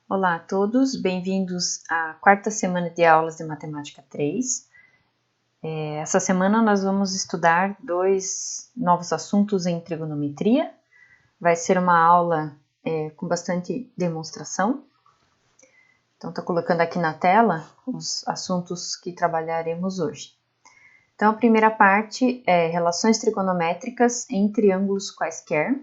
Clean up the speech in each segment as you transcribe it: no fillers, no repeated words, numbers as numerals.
Olá a todos, bem-vindos à quarta semana de aulas de Matemática 3. Essa semana nós vamos estudar dois novos assuntos em trigonometria. Vai ser uma aula com bastante demonstração. Então, estou colocando aqui na tela os assuntos que trabalharemos hoje. Então, a primeira parte é relações trigonométricas em triângulos quaisquer.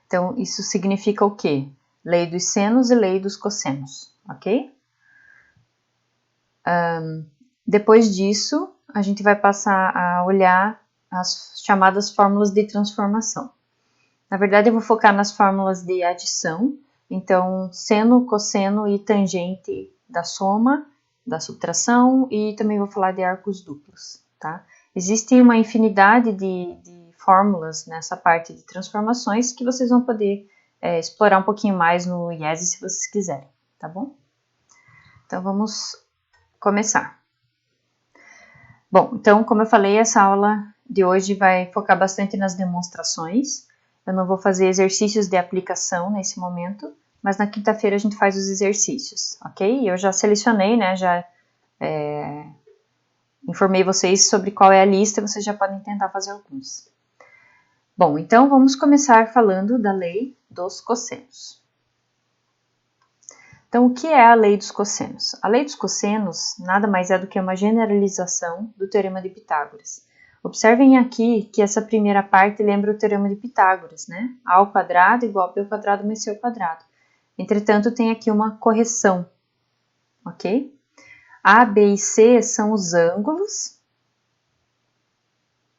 Então, isso significa o quê? Lei dos senos e lei dos cossenos, ok? Depois disso, a gente vai passar a olhar as chamadas fórmulas de transformação. Na verdade, eu vou focar nas fórmulas de adição. Então, seno, cosseno e tangente da soma, da subtração, e também vou falar de arcos duplos, tá? Existe uma infinidade de fórmulas nessa parte de transformações que vocês vão poder explorar um pouquinho mais no IESE se vocês quiserem, tá bom? Então, vamos começar. Bom, então, como eu falei, essa aula de hoje vai focar bastante nas demonstrações. Eu não vou fazer exercícios de aplicação nesse momento, mas na quinta-feira a gente faz os exercícios, ok? Eu já selecionei, né, já informei vocês sobre qual é a lista, vocês já podem tentar fazer alguns. Bom, então vamos começar falando da lei dos cossenos. Então, o que é a lei dos cossenos? A lei dos cossenos nada mais é do que uma generalização do Teorema de Pitágoras. Observem aqui que essa primeira parte lembra o Teorema de Pitágoras, né? A ao quadrado igual a b ao quadrado mais c ao quadrado. Entretanto, tem aqui uma correção, ok? A, B e C são os ângulos.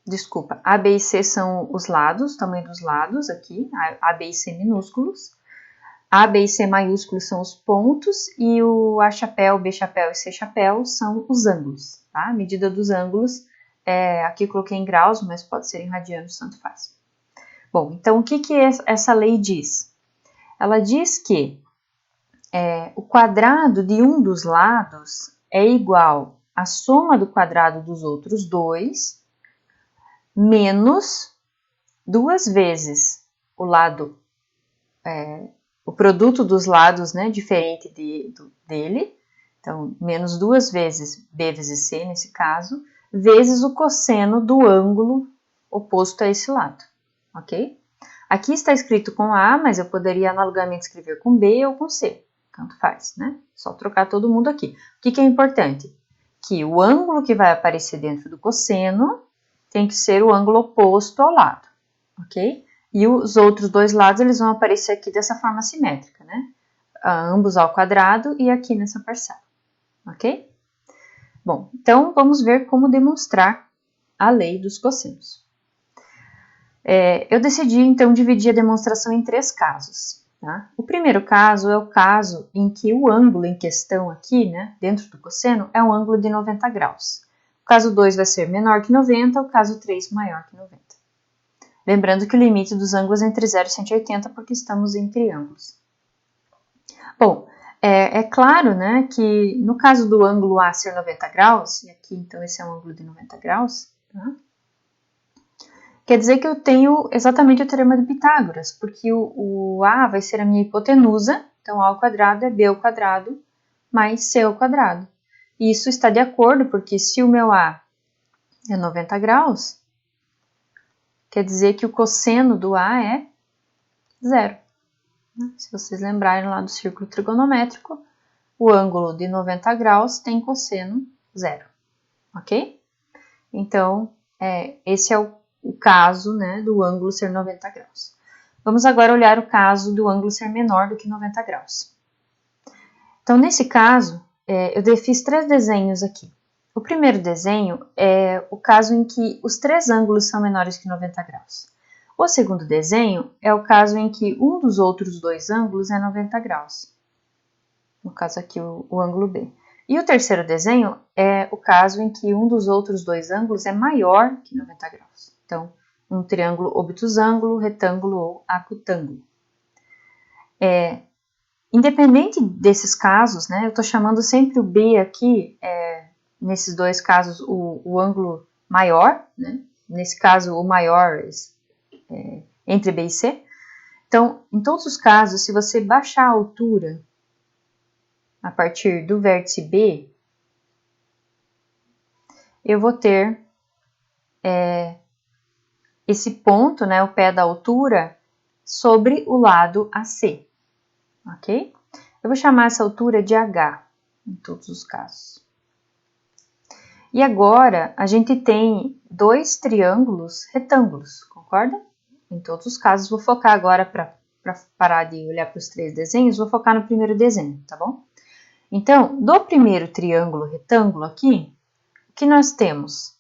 Desculpa, A, B e C são os lados, o tamanho dos lados aqui, A, B e C minúsculos. A, B e C maiúsculos são os pontos e o A chapéu, B chapéu e C chapéu são os ângulos, tá? A medida dos ângulos, aqui eu coloquei em graus, mas pode ser em radianos, tanto faz. Bom, então o que essa lei diz? Ela diz que o quadrado de um dos lados é igual à soma do quadrado dos outros dois, menos duas vezes o lado o produto dos lados, né, diferente dele, então, menos duas vezes B vezes C, nesse caso, vezes o cosseno do ângulo oposto a esse lado, ok? Aqui está escrito com A, mas eu poderia analogamente escrever com B ou com C, tanto faz, né? Só trocar todo mundo aqui. O que é importante? Que o ângulo que vai aparecer dentro do cosseno tem que ser o ângulo oposto ao lado, ok? E os outros dois lados, eles vão aparecer aqui dessa forma simétrica, né? Ambos ao quadrado e aqui nessa parcela, ok? Bom, então vamos ver como demonstrar a lei dos cossenos. Eu decidi, então, dividir a demonstração em três casos, tá? O primeiro caso é o caso em que o ângulo em questão aqui, né, dentro do cosseno, é um ângulo de 90 graus. O caso 2 vai ser menor que 90, o caso 3 maior que 90. Lembrando que o limite dos ângulos é entre 0 e 180, porque estamos em triângulos. Bom, é claro, né, que no caso do ângulo A ser 90 graus, e aqui então esse é um ângulo de 90 graus, tá? Quer dizer que eu tenho exatamente o Teorema de Pitágoras, porque o A vai ser a minha hipotenusa, então A ao quadrado é B ao quadrado mais C ao quadrado. E isso está de acordo, porque se o meu A é 90 graus, quer dizer que o cosseno do A é zero. Se vocês lembrarem lá do círculo trigonométrico, o ângulo de 90 graus tem cosseno zero, ok? Então, esse é o caso, né, do ângulo ser 90 graus. Vamos agora olhar o caso do ângulo ser menor do que 90 graus. Então, nesse caso, eu fiz três desenhos aqui. O primeiro desenho é o caso em que os três ângulos são menores que 90 graus. O segundo desenho é o caso em que um dos outros dois ângulos é 90 graus. No caso aqui, o ângulo B. E o terceiro desenho é o caso em que um dos outros dois ângulos é maior que 90 graus. Então, um triângulo obtusângulo, retângulo ou acutângulo. Independente desses casos, né, eu estou chamando sempre o B aqui, nesses dois casos, o ângulo maior, né, nesse caso o maior entre B e C, Então, em todos os casos, se você baixar a altura a partir do vértice B, eu vou ter esse ponto, né, o pé da altura, sobre o lado AC, ok? Eu vou chamar essa altura de H, em todos os casos. E agora, a gente tem dois triângulos retângulos, concorda? Em todos os casos, vou focar agora, para parar de olhar para os três desenhos, vou focar no primeiro desenho, tá bom? Então, do primeiro triângulo retângulo aqui, o que nós temos?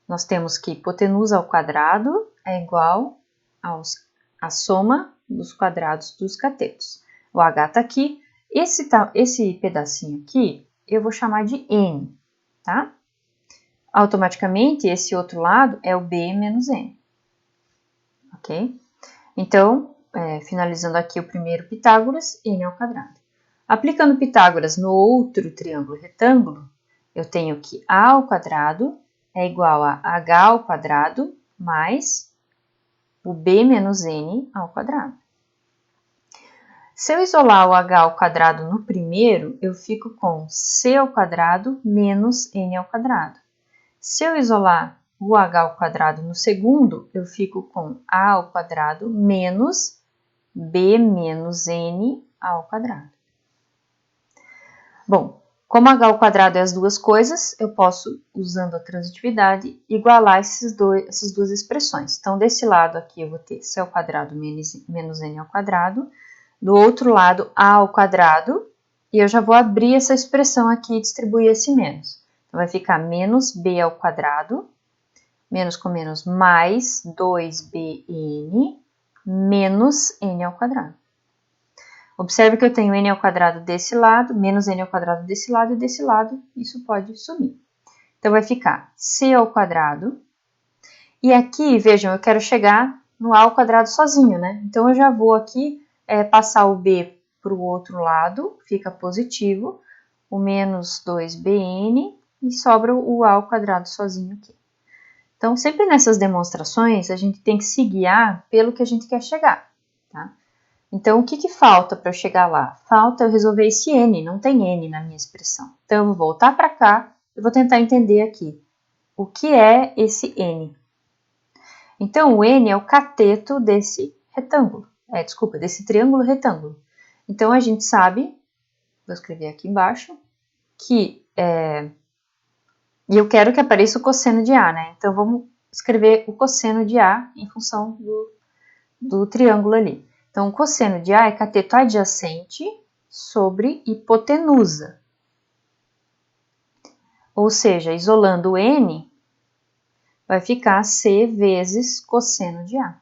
Nós temos que hipotenusa ao quadrado é igual à soma dos quadrados dos catetos. O H está aqui. Esse pedacinho aqui, eu vou chamar de N, tá? Automaticamente, esse outro lado é o B menos N, ok? Então, finalizando aqui o primeiro Pitágoras, N ao quadrado. Aplicando Pitágoras no outro triângulo retângulo, eu tenho que A ao quadrado é igual a H ao quadrado mais o B menos N ao quadrado. Se eu isolar o H ao quadrado no primeiro, eu fico com C ao quadrado menos N ao quadrado. Se eu isolar o H ao quadrado no segundo, eu fico com A ao quadrado menos B menos N ao quadrado. Bom, como H ao quadrado é as duas coisas, eu posso, usando a transitividade, igualar essas duas expressões. Então, desse lado aqui eu vou ter C ao quadrado menos N ao quadrado. Do outro lado, A ao quadrado. E eu já vou abrir essa expressão aqui e distribuir esse menos. Então, vai ficar menos B ao quadrado, menos com menos, mais 2BN, menos N ao quadrado. Observe que eu tenho N ao quadrado desse lado, menos N ao quadrado desse lado e desse lado, isso pode sumir. Então, vai ficar C ao quadrado. E aqui, vejam, eu quero chegar no A ao quadrado sozinho, né? Então, eu já vou aqui passar o B para o outro lado, fica positivo, o menos 2BN, e sobra o A ao quadrado sozinho aqui. Então, sempre nessas demonstrações, a gente tem que se guiar pelo que a gente quer chegar, tá? Então, o que falta para eu chegar lá? Falta eu resolver esse N, não tem N na minha expressão. Então, eu vou voltar para cá e vou tentar entender aqui o que é esse N. Então, o N é o cateto desse retângulo, desse triângulo retângulo. Então, a gente sabe, vou escrever aqui embaixo, que e eu quero que apareça o cosseno de A, né? Então, vamos escrever o cosseno de A em função do triângulo ali. Então, o cosseno de A é cateto adjacente sobre hipotenusa. Ou seja, isolando o N, vai ficar C vezes cosseno de A.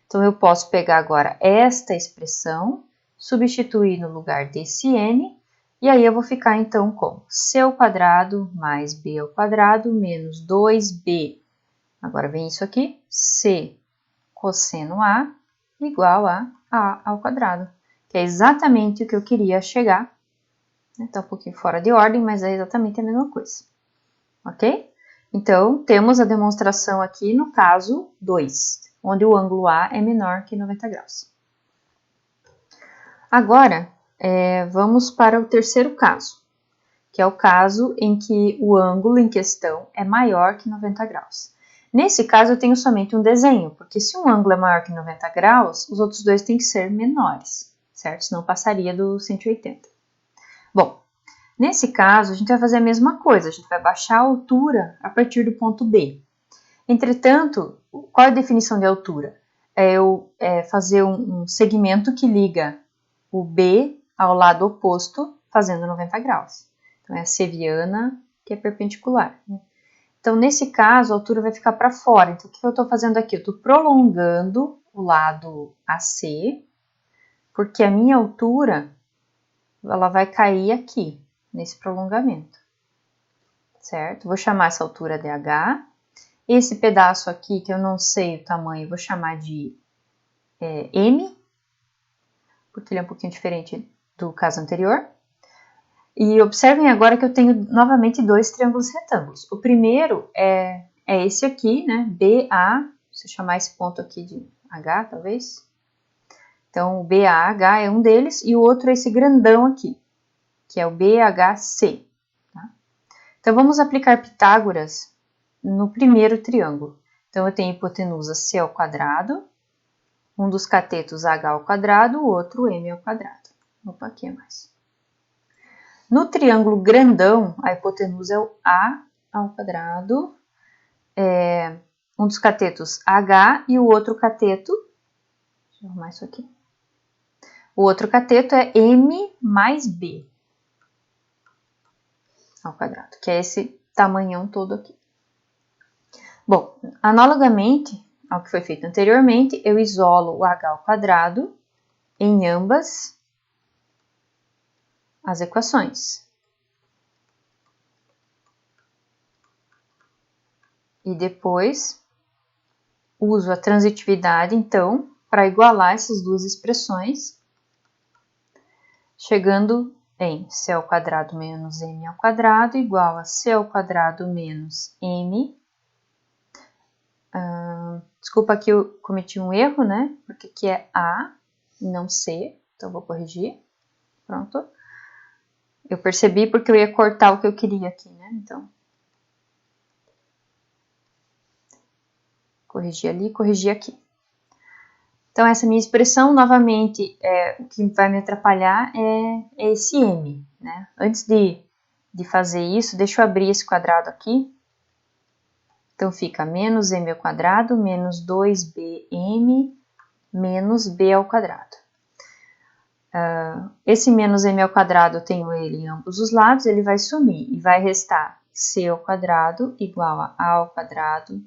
Então, eu posso pegar agora esta expressão, substituir no lugar desse N, e aí eu vou ficar então com C ao quadrado mais B ao quadrado menos 2B. Agora vem isso aqui, C cosseno A igual a A ao quadrado, que é exatamente o que eu queria chegar. Está um pouquinho fora de ordem, mas é exatamente a mesma coisa. Ok? Então, temos a demonstração aqui no caso 2, onde o ângulo A é menor que 90 graus. Agora, vamos para o terceiro caso, que é o caso em que o ângulo em questão é maior que 90 graus. Nesse caso, eu tenho somente um desenho, porque se um ângulo é maior que 90 graus, os outros dois têm que ser menores, certo? Senão passaria do 180. Bom, nesse caso, a gente vai fazer a mesma coisa, a gente vai baixar a altura a partir do ponto B. Entretanto, qual é a definição de altura? É eu fazer um segmento que liga o B ao lado oposto, fazendo 90 graus. Então, é a seviana que é perpendicular, né? Então, nesse caso, a altura vai ficar para fora. Então, o que eu estou fazendo aqui? Eu estou prolongando o lado AC, porque a minha altura, ela vai cair aqui, nesse prolongamento, certo? Vou chamar essa altura de H. Esse pedaço aqui, que eu não sei o tamanho, vou chamar de M, porque ele é um pouquinho diferente do caso anterior. E observem agora que eu tenho novamente dois triângulos retângulos. O primeiro é esse aqui, né? BA, se eu chamar esse ponto aqui de H, talvez. Então, o BAH é um deles e o outro é esse grandão aqui, que é o BHC. Tá? Então, vamos aplicar Pitágoras no primeiro triângulo. Então, eu tenho hipotenusa C ao quadrado, um dos catetos H ao quadrado, o outro M ao quadrado. Opa, aqui é mais. No triângulo grandão, a hipotenusa é o A ao quadrado, um dos catetos H e o outro cateto, deixa eu arrumar isso aqui, o outro cateto é M mais B ao quadrado, que é esse tamanhão todo aqui. Bom, analogamente ao que foi feito anteriormente, eu isolo o H ao quadrado em ambas as equações. E depois uso a transitividade, então, para igualar essas duas expressões, chegando em c ao quadrado menos m ao quadrado igual a c ao quadrado menos m. Desculpa que eu cometi um erro, né? Porque aqui é A e não C, então vou corrigir. Pronto. Eu percebi porque eu ia cortar o que eu queria aqui, né? Então, corrigi ali, corrigi aqui. Então, essa minha expressão, novamente, o que vai me atrapalhar é esse m, né? Antes de fazer isso, deixa eu abrir esse quadrado aqui. Então, fica menos m ao quadrado menos 2bm menos b ao quadrado. Esse menos m ao quadrado, eu tenho ele em ambos os lados, ele vai sumir e vai restar c ao quadrado igual a ao quadrado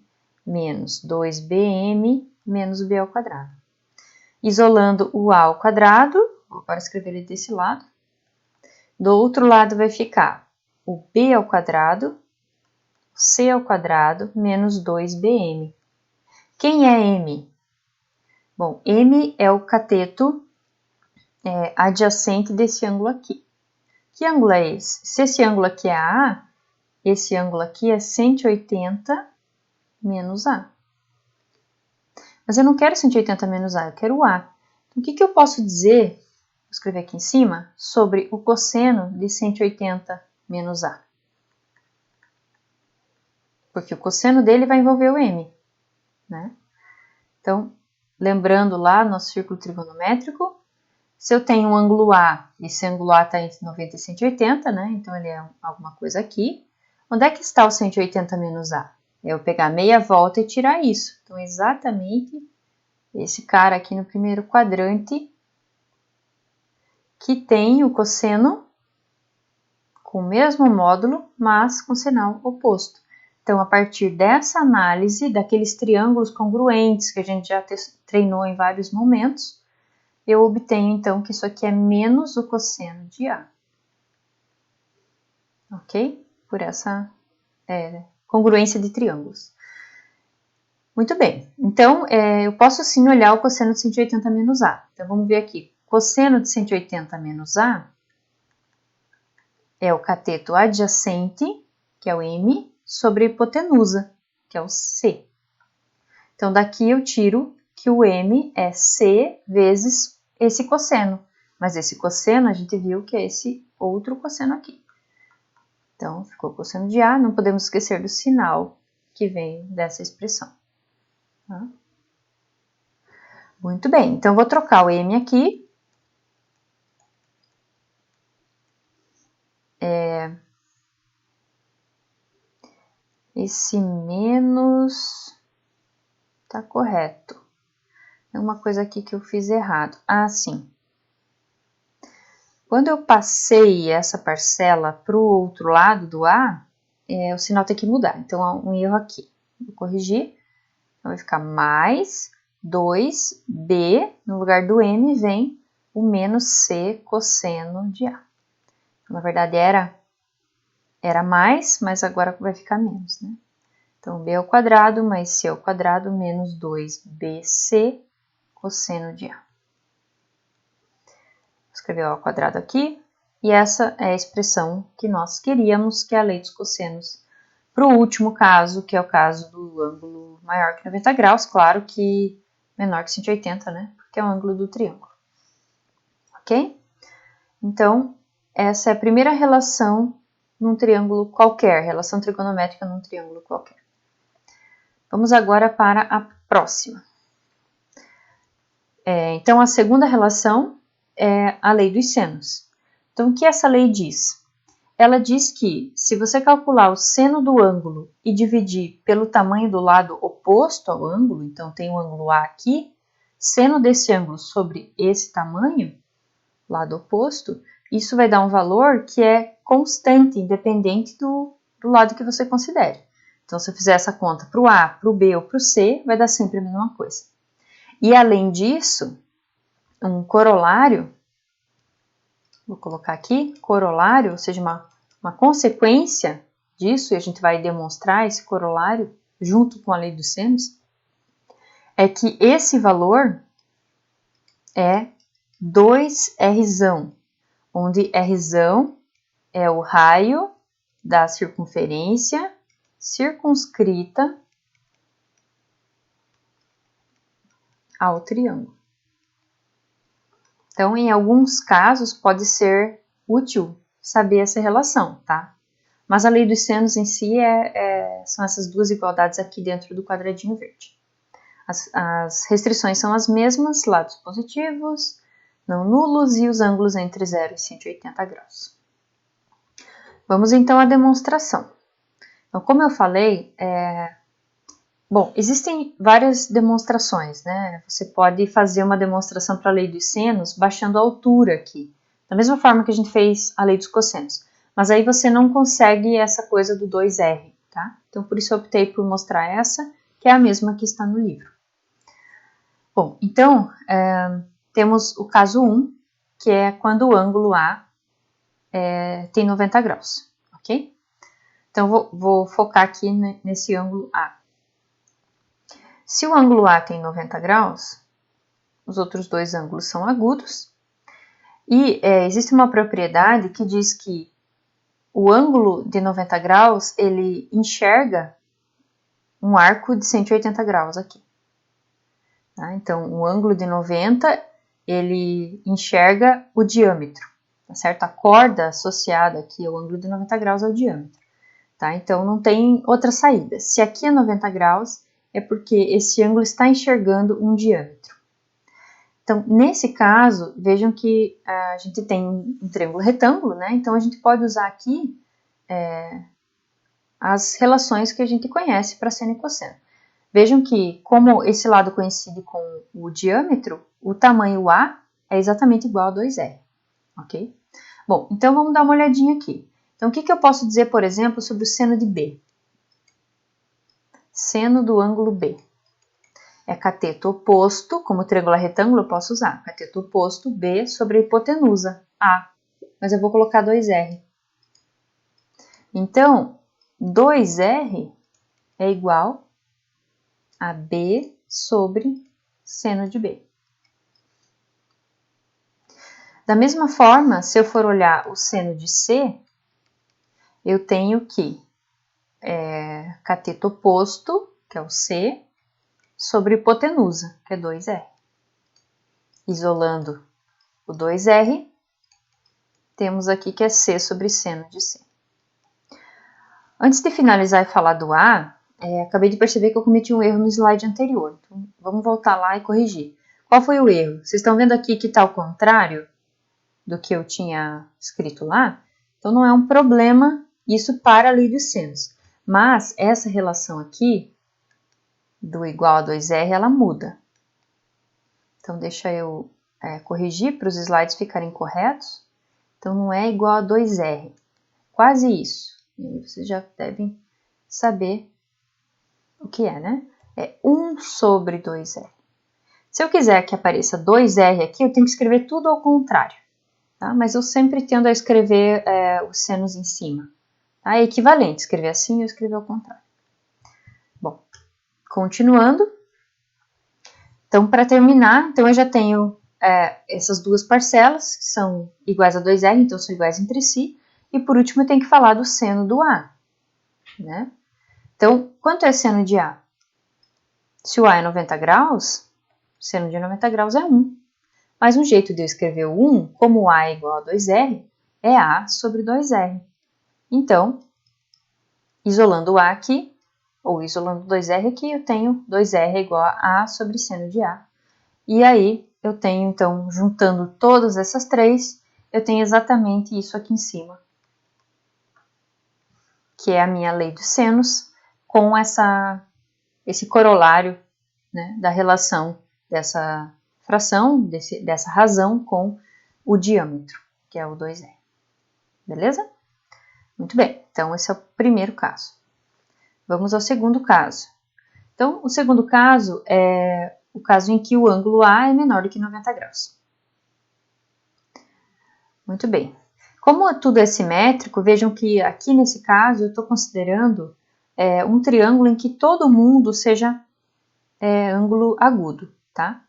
menos 2bm menos b ao quadrado. Isolando o a ao quadrado, vou agora escrever ele desse lado. Do outro lado vai ficar o b ao quadrado, c ao quadrado menos 2bm. Quem é m? Bom, m é o cateto adjacente desse ângulo aqui. Que ângulo é esse? Se esse ângulo aqui é A, esse ângulo aqui é 180 menos A. Mas eu não quero 180 menos A, eu quero A. Então, o que eu posso dizer, vou escrever aqui em cima, sobre o cosseno de 180 menos A? Porque o cosseno dele vai envolver o M, né? Então, lembrando lá nosso círculo trigonométrico, se eu tenho um ângulo A, esse ângulo A está entre 90 e 180, né? Então, ele é alguma coisa aqui. Onde é que está o 180 menos A? É eu pegar meia volta e tirar isso. Então, exatamente esse cara aqui no primeiro quadrante, que tem o cosseno com o mesmo módulo, mas com sinal oposto. Então, a partir dessa análise, daqueles triângulos congruentes que a gente já treinou em vários momentos, eu obtenho, então, que isso aqui é menos o cosseno de A. Ok? Por essa congruência de triângulos. Muito bem. Então, eu posso sim olhar o cosseno de 180 menos A. Então, vamos ver aqui. Cosseno de 180 menos A é o cateto adjacente, que é o M, sobre a hipotenusa, que é o C. Então, daqui eu tiro que o M é C vezes esse cosseno. Mas esse cosseno, a gente viu que é esse outro cosseno aqui. Então, ficou cosseno de A, não podemos esquecer do sinal que vem dessa expressão. Tá? Muito bem, então vou trocar o M aqui. Esse menos tá correto. Tem uma coisa aqui que eu fiz errado. Ah, sim. Quando eu passei essa parcela para o outro lado do A, o sinal tem que mudar. Então, há um erro aqui. Vou corrigir. Então, vai ficar mais 2B, no lugar do M vem o menos C cosseno de A. Na verdade, era mais, mas agora vai ficar menos, né? Então, B ao quadrado mais C ao quadrado menos 2BC cosseno de A. Vou escrever O ao quadrado aqui. E essa é a expressão que nós queríamos, que é a lei dos cossenos. Para o último caso, que é o caso do ângulo maior que 90 graus, claro que menor que 180, né? Porque é o ângulo do triângulo. ok? Então, essa é a primeira relação num triângulo qualquer, relação trigonométrica num triângulo qualquer. Vamos agora para a próxima. Então, a segunda relação é a lei dos senos. Então, o que essa lei diz? Ela diz que, se você calcular o seno do ângulo e dividir pelo tamanho do lado oposto ao ângulo, então tem o ângulo A aqui, seno desse ângulo sobre esse tamanho, lado oposto, isso vai dar um valor que é constante, independente do lado que você considere. Então, se eu fizer essa conta para o A, para o B ou para o C, vai dar sempre a mesma coisa. E, além disso, um corolário, vou colocar aqui, corolário, ou seja, uma consequência disso, e a gente vai demonstrar esse corolário junto com a lei dos senos, é que esse valor é 2R, onde R é o raio da circunferência circunscrita ao triângulo. Então, em alguns casos, pode ser útil saber essa relação, tá? Mas a lei dos senos em si são essas duas igualdades aqui dentro do quadradinho verde. As restrições são as mesmas, lados positivos, não nulos e os ângulos entre 0 e 180 graus. Vamos então à demonstração. Então, como eu falei, existem várias demonstrações, né? Você pode fazer uma demonstração para a lei dos senos baixando a altura aqui, da mesma forma que a gente fez a lei dos cossenos. Mas aí você não consegue essa coisa do 2R, tá? Então, por isso eu optei por mostrar essa, que é a mesma que está no livro. Bom, então, temos o caso 1, que é quando o ângulo A tem 90 graus, ok? Então, vou focar aqui nesse ângulo A. Se o ângulo A tem 90 graus, os outros dois ângulos são agudos, e existe uma propriedade que diz que o ângulo de 90 graus, ele enxerga um arco de 180 graus aqui. Tá? Então, o ângulo de 90, ele enxerga o diâmetro, tá certo? A corda associada aqui ao ângulo de 90 graus é o diâmetro, tá? Então, não tem outra saída. Se aqui é 90 graus, é porque esse ângulo está enxergando um diâmetro. Então, nesse caso, vejam que a gente tem um triângulo retângulo, né? Então, a gente pode usar aqui as relações que a gente conhece para seno e cosseno. Vejam que, como esse lado coincide com o diâmetro, o tamanho A é exatamente igual a 2R, ok? Bom, então vamos dar uma olhadinha aqui. Então, o que eu posso dizer, por exemplo, sobre o seno de B? Seno do ângulo B. É cateto oposto, como triângulo retângulo eu posso usar, cateto oposto B sobre a hipotenusa A, mas eu vou colocar 2R. Então, 2R é igual a B sobre seno de B. Da mesma forma, se eu for olhar o seno de C, eu tenho que cateto oposto, que é o C, sobre hipotenusa, que é 2R. Isolando o 2R, temos aqui que é C sobre seno de C. Antes de finalizar e falar do A, acabei de perceber que eu cometi um erro no slide anterior. Então, vamos voltar lá e corrigir. Qual foi o erro? Vocês estão vendo aqui que está ao contrário do que eu tinha escrito lá? Então, não é um problema isso para a lei dos senos. Mas essa relação aqui, do igual a 2R, ela muda. Então, deixa eu corrigir para os slides ficarem corretos. Então, não é igual a 2R. Quase isso. E vocês já devem saber o que é, né? É 1 sobre 2R. Se eu quiser que apareça 2R aqui, eu tenho que escrever tudo ao contrário. Tá? Mas eu sempre tendo a escrever os senos em cima. Tá? É equivalente, escrever assim ou escrever ao contrário. Bom, continuando. Então, para terminar, eu já tenho essas duas parcelas, que são iguais a 2R, então são iguais entre si. E por último, eu tenho que falar do seno do A. Né? Então, quanto é seno de A? Se o A é 90 graus, seno de 90 graus é 1. Mas um jeito de eu escrever o 1, como A é igual a 2R, é A sobre 2R. Então, isolando o A aqui, ou isolando 2R aqui, eu tenho 2R é igual a A sobre seno de A. E aí, eu tenho, então, juntando todas essas três, eu tenho exatamente isso aqui em cima, que é a minha lei dos senos, com esse corolário, né, da relação dessa fração, dessa razão com o diâmetro, que é o 2R. Beleza? Muito bem, então esse é o primeiro caso. Vamos ao segundo caso. Então, o segundo caso é o caso em que o ângulo A é menor do que 90 graus. Muito bem. Como tudo é simétrico, vejam que aqui nesse caso eu estou considerando um triângulo em que todo mundo seja ângulo agudo, tá?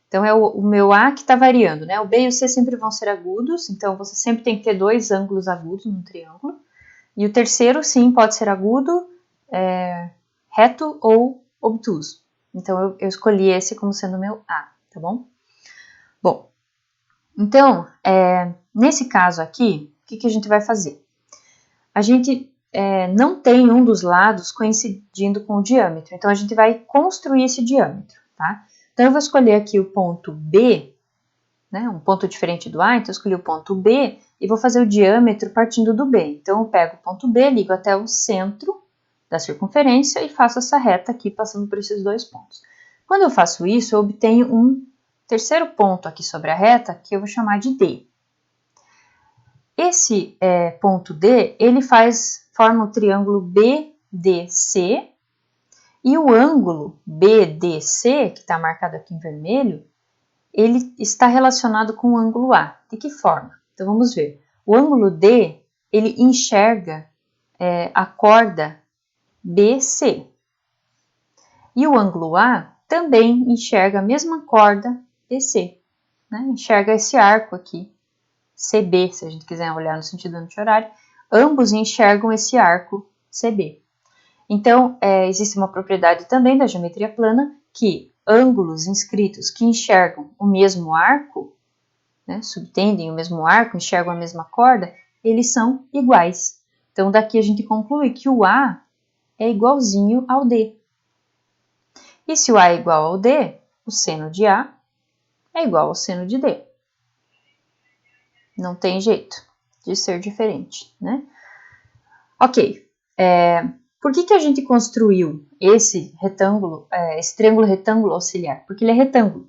Então, é o meu A que está variando, né? O B e o C sempre vão ser agudos, então você sempre tem que ter dois ângulos agudos no triângulo. E o terceiro, sim, pode ser agudo, reto ou obtuso. Então, eu escolhi esse como sendo o meu A, tá bom? Bom, então, nesse caso aqui, o que a gente vai fazer? A gente não tem um dos lados coincidindo com o diâmetro, então a gente vai construir esse diâmetro, tá? Então, eu vou escolher aqui o ponto B, né, um ponto diferente do A, então eu escolhi o ponto B e vou fazer o diâmetro partindo do B. Então, eu pego o ponto B, ligo até o centro da circunferência e faço essa reta aqui, passando por esses dois pontos. Quando eu faço isso, eu obtenho um terceiro ponto aqui sobre a reta, que eu vou chamar de D. Esse ponto D, ele forma o triângulo BDC, e o ângulo BDC, que está marcado aqui em vermelho, ele está relacionado com o ângulo A. De que forma? Então, vamos ver. O ângulo D, ele enxerga a corda BC. E o ângulo A também enxerga a mesma corda BC. Né? Enxerga esse arco aqui, CB, se a gente quiser olhar no sentido anti-horário. Ambos enxergam esse arco CB. Então, existe uma propriedade também da geometria plana que ângulos inscritos que enxergam o mesmo arco, né, subtendem o mesmo arco, enxergam a mesma corda, eles são iguais. Então, daqui a gente conclui que o A é igualzinho ao D. E se o A é igual ao D, o seno de A é igual ao seno de D. Não tem jeito de ser diferente, né? Ok. Por que a gente construiu esse retângulo, esse triângulo retângulo auxiliar? Porque ele é retângulo.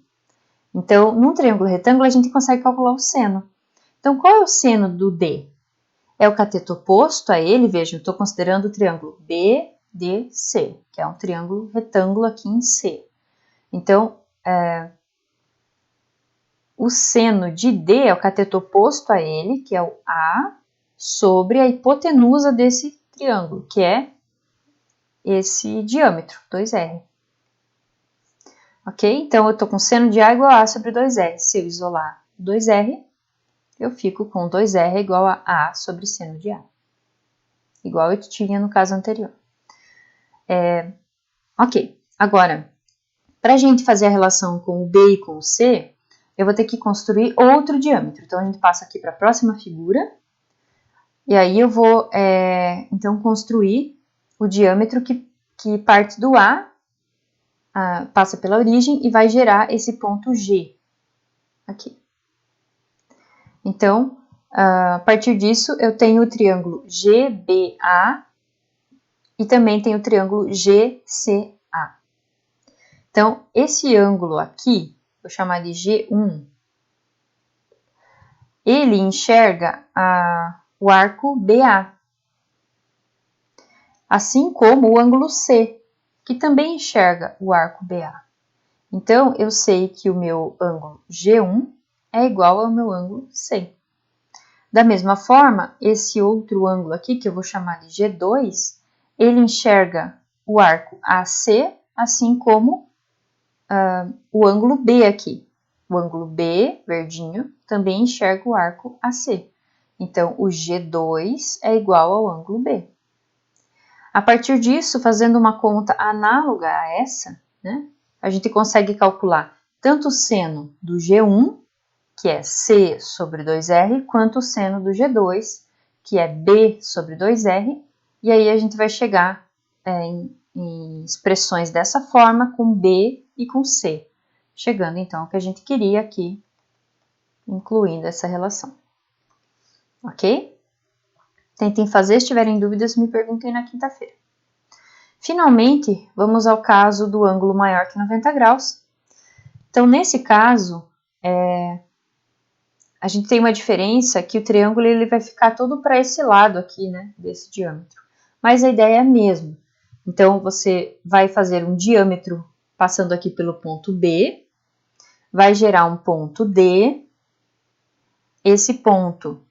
Então, num triângulo retângulo, a gente consegue calcular o seno. Então, qual é o seno do D? É o cateto oposto a ele, vejam, eu estou considerando o triângulo BDC, que é um triângulo retângulo aqui em C. Então, o seno de D é o cateto oposto a ele, que é o A, sobre a hipotenusa desse triângulo, que é esse diâmetro, 2R. Ok? Então, eu estou com seno de A igual a sobre 2R. Se eu isolar 2R, eu fico com 2R igual a A sobre seno de A. Igual eu tinha no caso anterior. Ok. Agora, para a gente fazer a relação com o B e com o C, eu vou ter que construir outro diâmetro. Então, a gente passa aqui para a próxima figura. E aí, eu vou, então, construir o diâmetro que parte do A, passa pela origem e vai gerar esse ponto G aqui. Então, a partir disso, eu tenho o triângulo GBA e também tenho o triângulo GCA. Então, esse ângulo aqui, vou chamar de G1, ele enxerga o arco BA, assim como o ângulo C, que também enxerga o arco BA. Então, eu sei que o meu ângulo G1 é igual ao meu ângulo C. Da mesma forma, esse outro ângulo aqui, que eu vou chamar de G2, ele enxerga o arco AC, assim como o ângulo B aqui. O ângulo B, verdinho, também enxerga o arco AC. Então, o G2 é igual ao ângulo B. A partir disso, fazendo uma conta análoga a essa, né, a gente consegue calcular tanto o seno do G1 que é C sobre 2R, quanto o seno do G2, que é B sobre 2R, e aí a gente vai chegar em expressões dessa forma, com B e com C, chegando então ao que a gente queria aqui, incluindo essa relação. Ok? Tentem fazer, se tiverem dúvidas, me perguntem na quinta-feira. Finalmente, vamos ao caso do ângulo maior que 90 graus. Então, nesse caso, a gente tem uma diferença que o triângulo ele vai ficar todo para esse lado aqui, né, desse diâmetro. Mas a ideia é a mesma. Então, você vai fazer um diâmetro passando aqui pelo ponto B, vai gerar um ponto D, esse ponto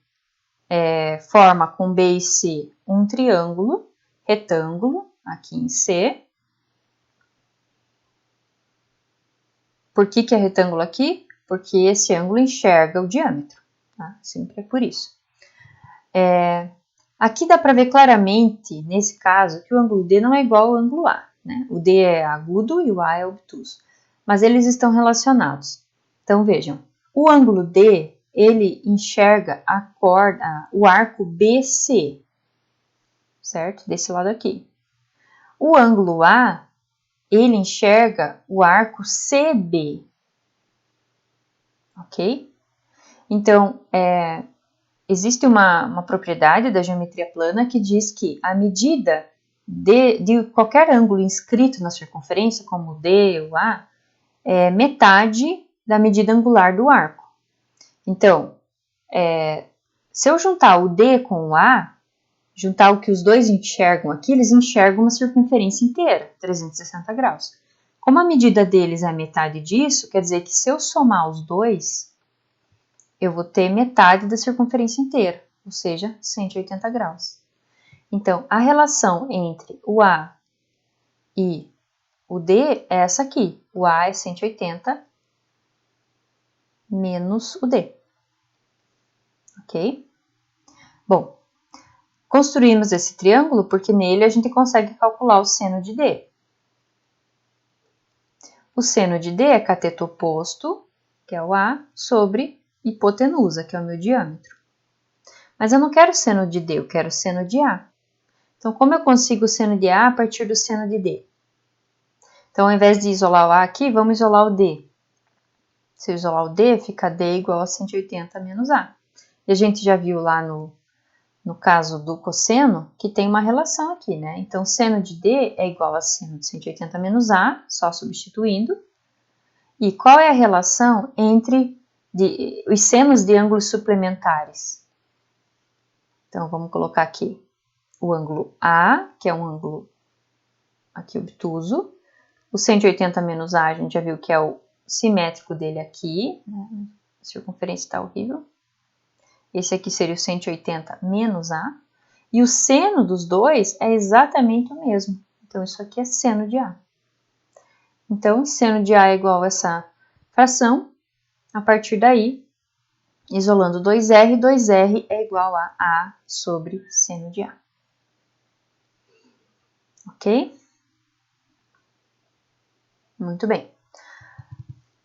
forma com B e C um triângulo, retângulo, aqui em C. Por que é retângulo aqui? Porque esse ângulo enxerga o diâmetro, tá? Sempre é por isso. Aqui dá para ver claramente, nesse caso, que o ângulo D não é igual ao ângulo A, né? O D é agudo e o A é obtuso, mas eles estão relacionados. Então, vejam, o ângulo D, ele enxerga o arco BC, certo? Desse lado aqui. O ângulo A, ele enxerga o arco CB, ok? Então, existe uma propriedade da geometria plana que diz que a medida de qualquer ângulo inscrito na circunferência, como o D ou A, é metade da medida angular do arco. Então, se eu juntar o D com o A, juntar o que os dois enxergam aqui, eles enxergam uma circunferência inteira, 360 graus. Como a medida deles é a metade disso, quer dizer que se eu somar os dois, eu vou ter metade da circunferência inteira, ou seja, 180 graus. Então, a relação entre o A e o D é essa aqui. O A é 180 menos o D. Ok? Bom, construímos esse triângulo porque nele a gente consegue calcular o seno de D. O seno de D é cateto oposto, que é o A, sobre hipotenusa, que é o meu diâmetro. Mas eu não quero seno de D, eu quero seno de A. Então, como eu consigo o seno de A partir do seno de D? Então, ao invés de isolar o A aqui, vamos isolar o D. Se eu isolar o D, fica D igual a 180 menos A. E a gente já viu lá no caso do cosseno, que tem uma relação aqui, né? Então, seno de D é igual a seno de 180 menos A, só substituindo. E qual é a relação entre os senos de ângulos suplementares? Então, vamos colocar aqui o ângulo A, que é um ângulo aqui obtuso. O 180 menos A, a gente já viu que é o simétrico dele aqui. Né? A circunferência está horrível. Esse aqui seria o 180 menos A. E o seno dos dois é exatamente o mesmo. Então, isso aqui é seno de A. Então, seno de A é igual a essa fração. A partir daí, isolando 2R, 2R é igual a A sobre seno de A. Ok? Muito bem.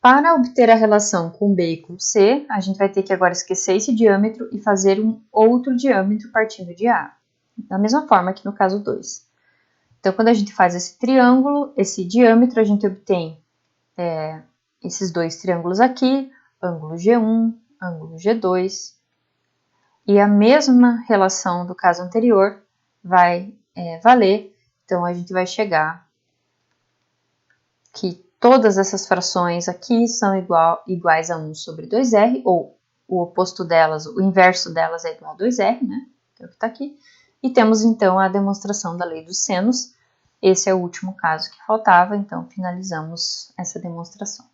Para obter a relação com B e com C, a gente vai ter que agora esquecer esse diâmetro e fazer um outro diâmetro partindo de A. Da mesma forma que no caso 2. Então, quando a gente faz esse triângulo, esse diâmetro, a gente obtém esses dois triângulos aqui, ângulo G1, ângulo G2. E a mesma relação do caso anterior vai valer. Então, a gente vai chegar que todas essas frações aqui são iguais a 1 sobre 2R, ou o oposto delas, o inverso delas é igual a 2R, né? Que é o que está aqui. E temos, então, a demonstração da lei dos senos. Esse é o último caso que faltava, então finalizamos essa demonstração.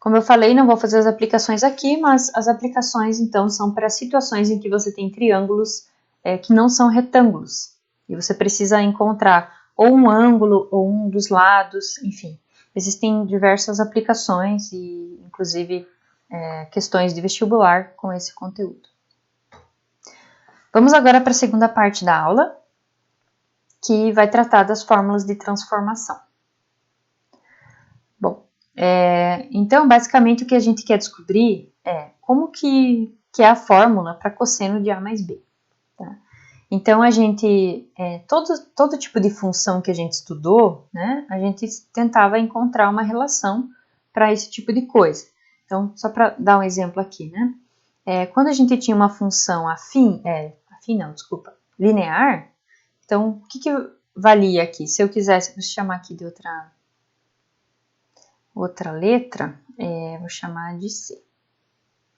Como eu falei, não vou fazer as aplicações aqui, mas as aplicações, então, são para situações em que você tem triângulos que não são retângulos. E você precisa encontrar ou um ângulo, ou um dos lados, enfim. Existem diversas aplicações e, inclusive, questões de vestibular com esse conteúdo. Vamos agora para a segunda parte da aula, que vai tratar das fórmulas de transformação. Bom, Então, basicamente, o que a gente quer descobrir é como que é a fórmula para cosseno de A mais B. Tá? Então, a gente, todo tipo de função que a gente estudou, né, a gente tentava encontrar uma relação para esse tipo de coisa. Então, só para dar um exemplo aqui, né? Quando a gente tinha uma função linear, então, o que valia aqui? Se eu quisesse, vou chamar aqui de outra letra, vou chamar de C.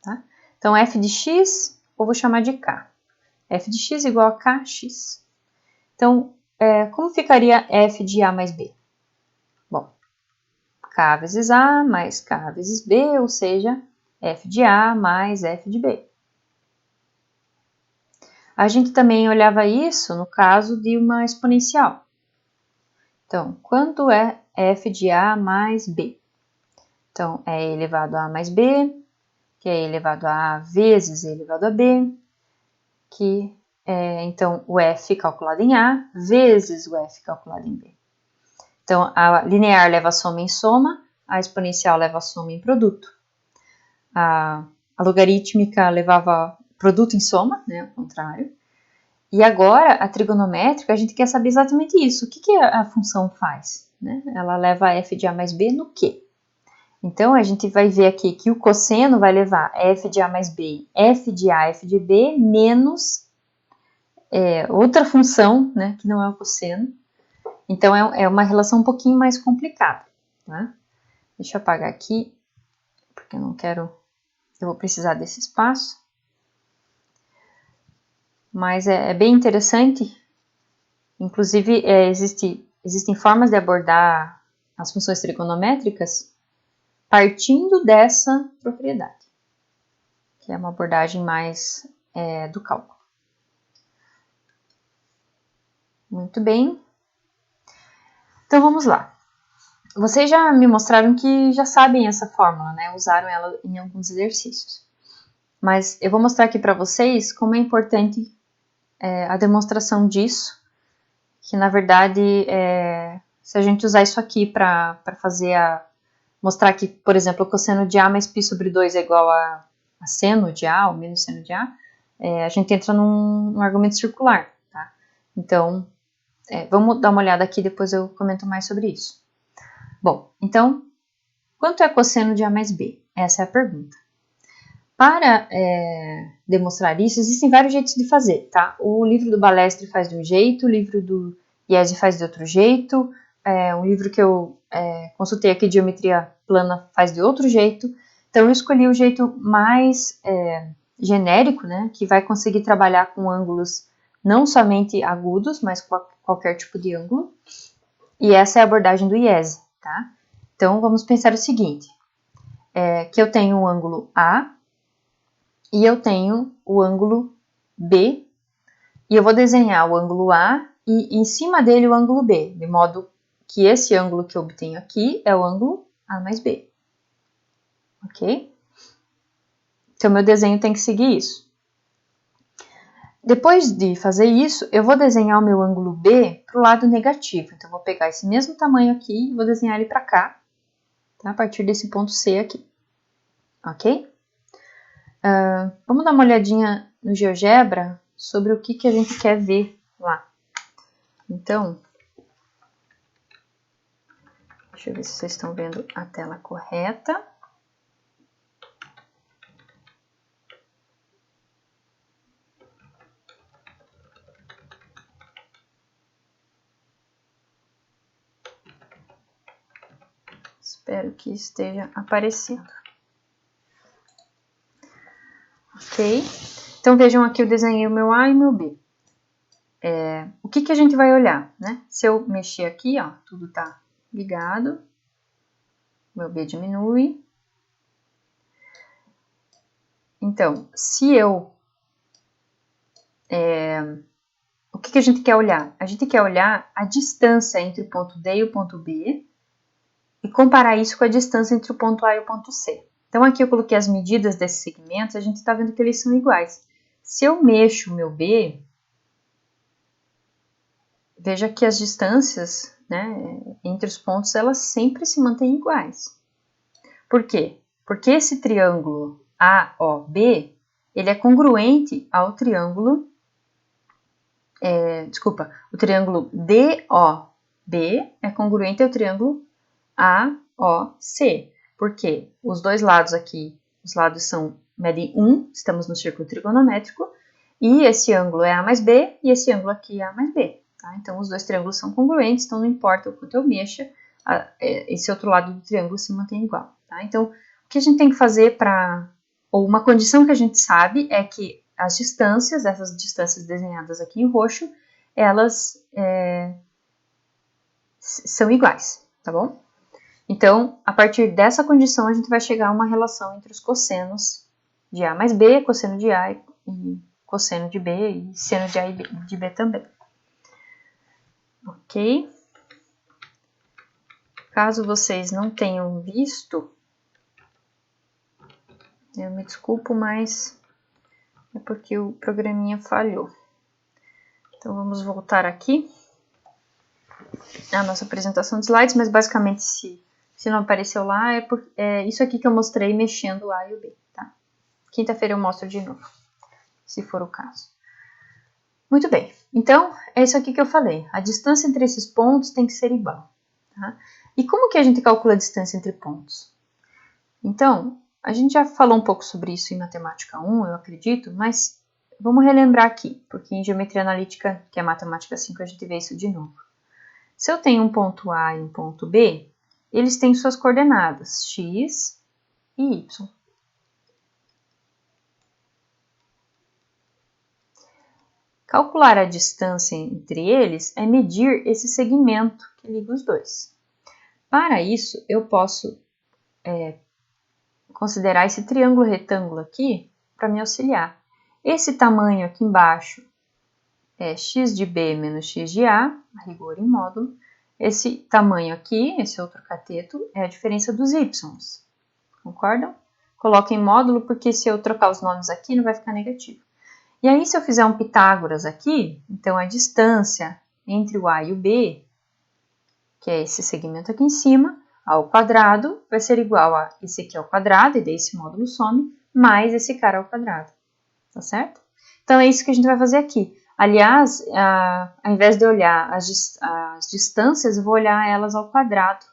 Tá? Então, f de x, ou vou chamar de k. F de x igual a kx. Então, como ficaria f de a mais b? Bom, k vezes a mais k vezes b, ou seja, f de a mais f de b. A gente também olhava isso no caso de uma exponencial. Então, quanto é f de a mais b? Então, é elevado a a mais b, que é elevado a a vezes e elevado a b, que então o f calculado em a vezes o f calculado em b. Então, a linear leva a soma em soma, a exponencial leva a soma em produto. A logarítmica levava produto em soma, né, ao contrário. E agora, a trigonométrica, a gente quer saber exatamente isso. O que a função faz? Né? Ela leva f de a mais b no quê? Então, a gente vai ver aqui que o cosseno vai levar f de a mais b, f de a, f de b, menos outra função, né, que não é o cosseno. Então, é uma relação um pouquinho mais complicada. Tá? Deixa eu apagar aqui, porque eu não quero... Eu vou precisar desse espaço. Mas é bem interessante. Inclusive, existem formas de abordar as funções trigonométricas partindo dessa propriedade, que é uma abordagem mais do cálculo. Muito bem. Então, vamos lá. Vocês já me mostraram que já sabem essa fórmula, né? Usaram ela em alguns exercícios. Mas eu vou mostrar aqui para vocês como é importante a demonstração disso, que na verdade, se a gente usar isso aqui para mostrar que, por exemplo, o cosseno de A mais π sobre 2 é igual a seno de A, ou menos seno de A, a gente entra num argumento circular, tá? Então, vamos dar uma olhada aqui, depois eu comento mais sobre isso. Bom, então, quanto é cosseno de A mais B? Essa é a pergunta. Para demonstrar isso, existem vários jeitos de fazer, tá? O livro do Balestre faz de um jeito, o livro do Iese faz de outro jeito, um livro que eu consultei aqui de geometria plana faz de outro jeito. Então, eu escolhi o jeito mais genérico, né? Que vai conseguir trabalhar com ângulos não somente agudos, mas com qualquer tipo de ângulo. E essa é a abordagem do Iese, tá? Então, vamos pensar o seguinte, que eu tenho um ângulo A, e eu tenho o ângulo B, e eu vou desenhar o ângulo A e em cima dele o ângulo B, de modo que esse ângulo que eu obtenho aqui é o ângulo A mais B. Ok? Então, meu desenho tem que seguir isso. Depois de fazer isso, eu vou desenhar o meu ângulo B para o lado negativo. Então, eu vou pegar esse mesmo tamanho aqui e vou desenhar ele para cá, tá? A partir desse ponto C aqui. Ok? Vamos dar uma olhadinha no GeoGebra sobre o que a gente quer ver lá. Então, deixa eu ver se vocês estão vendo a tela correta. Espero que esteja aparecendo. Ok? Então, vejam aqui, eu desenhei o meu A e o meu B. O que a gente vai olhar, né? Se eu mexer aqui, ó, tudo tá ligado. Meu B diminui. Então, se eu... o que a gente quer olhar? A gente quer olhar a distância entre o ponto D e o ponto B e comparar isso com a distância entre o ponto A e o ponto C. Então, aqui eu coloquei as medidas desses segmentos, a gente está vendo que eles são iguais. Se eu mexo o meu B, veja que as distâncias, né, entre os pontos, elas sempre se mantêm iguais. Por quê? Porque esse triângulo AOB, ele é congruente ao triângulo, o triângulo DOB é congruente ao triângulo AOC. Por quê? Os dois lados aqui, os lados medem 1, estamos no círculo trigonométrico, e esse ângulo é A mais B, e esse ângulo aqui é A mais B. Tá? Então, os dois triângulos são congruentes, então não importa o quanto eu mexa, esse outro lado do triângulo se mantém igual. Tá? Então, o que a gente tem que fazer ou uma condição que a gente sabe é que as distâncias, essas distâncias desenhadas aqui em roxo, elas são iguais, tá bom? Então, a partir dessa condição, a gente vai chegar a uma relação entre os cossenos de A mais B, cosseno de A e cosseno de B, e seno de A e de B também. Ok? Caso vocês não tenham visto, eu me desculpo, mas é porque o programinha falhou. Então, vamos voltar aqui à nossa apresentação de slides, mas basicamente, se não apareceu lá, é isso aqui que eu mostrei mexendo o A e o B, tá? Quinta-feira eu mostro de novo, se for o caso. Muito bem, então, é isso aqui que eu falei. A distância entre esses pontos tem que ser igual, tá? E como que a gente calcula a distância entre pontos? Então, a gente já falou um pouco sobre isso em Matemática 1, eu acredito, mas vamos relembrar aqui, porque em Geometria Analítica, que é Matemática 5, a gente vê isso de novo. Se eu tenho um ponto A e um ponto B, eles têm suas coordenadas, x e y. Calcular a distância entre eles é medir esse segmento que liga os dois. Para isso, eu posso considerar esse triângulo retângulo aqui para me auxiliar. Esse tamanho aqui embaixo é x de B menos x de A, a rigor em módulo. Esse tamanho aqui, esse outro cateto, é a diferença dos y's. Concordam? Coloco em módulo porque se eu trocar os nomes aqui não vai ficar negativo. E aí, se eu fizer um Pitágoras aqui, então a distância entre o A e o B, que é esse segmento aqui em cima, ao quadrado, vai ser igual a esse aqui ao quadrado, e daí esse módulo some, mais esse cara ao quadrado. Tá certo? Então, é isso que a gente vai fazer aqui. Aliás, ao invés de olhar as distâncias, eu vou olhar elas ao quadrado,